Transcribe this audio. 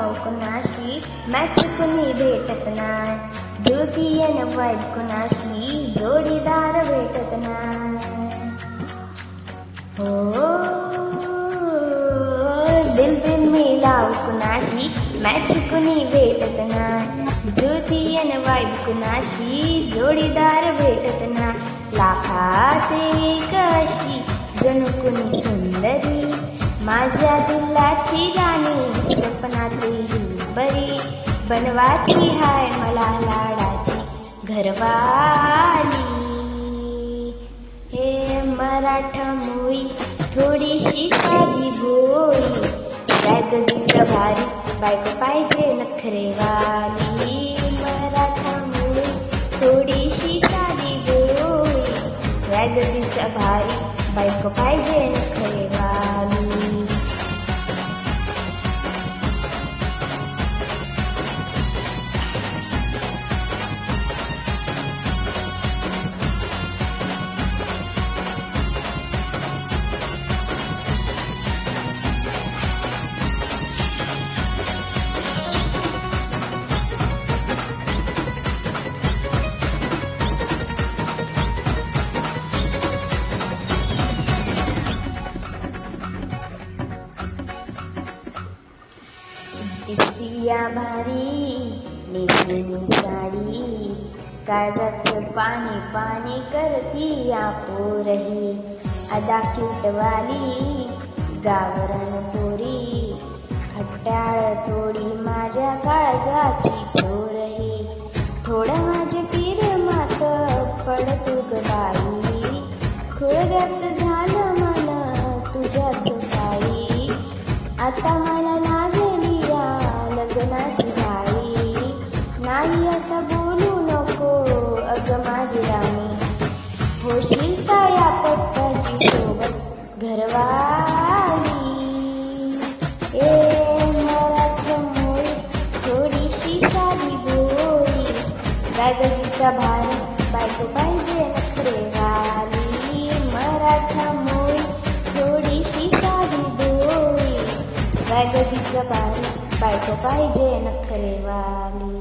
नाव कुणाशी मॅच कुणी भेटत नाय, जुळती अन वाईब कुणाशी जोडीदार भेटत नाय. हो दिल बिल मिलाव कुणाशी मॅच कुणी भेटत नाय, जुळती अन वाईब कुणाशी जोडीदार भेटत नाय. लाखात एक अशी जणू कुणी सुंदरी, माझ्या दिलाची राणी स्वप्नातली बरी, बनवाची हाय मला लाडाची घरवाली. हे मराठा मुळी थोडीशी साधी भोळी, स्वॅगरीचं भारी बायको पाहिजे नखरेवाली. मराठा मुळी थोडीशी साधी भोळी, स्वॅगरीचं भारी बायको पाहिजे नखरेवाली. इस्तिया भारी नेसलेली साडी, काळजाचं पाणी पाणी करती आपोरही. अदा क्यूटवाली गावरान पोरी, खट्याळ थोडी माझ्या काळजाची चोरही. थोडं माझे पीर मात पडतो ग बाई, खुळग्यात झालं मन तुझ्याच पायी. आता मला लागली लग्नाची घाई, नाही आता बोलू नको अग माझी राणी, होशील या पट्टाची सोबत घरवाली. मराठा मुळी थोडीशी साधी भोळी, स्वॅगरीचा भारी बायको पाहिजे नखरेवाली. मराठा मुळी थोडीशी साधी भोळी, स्वॅगरीचं भारी बायको पाहिजे नखरेवाली.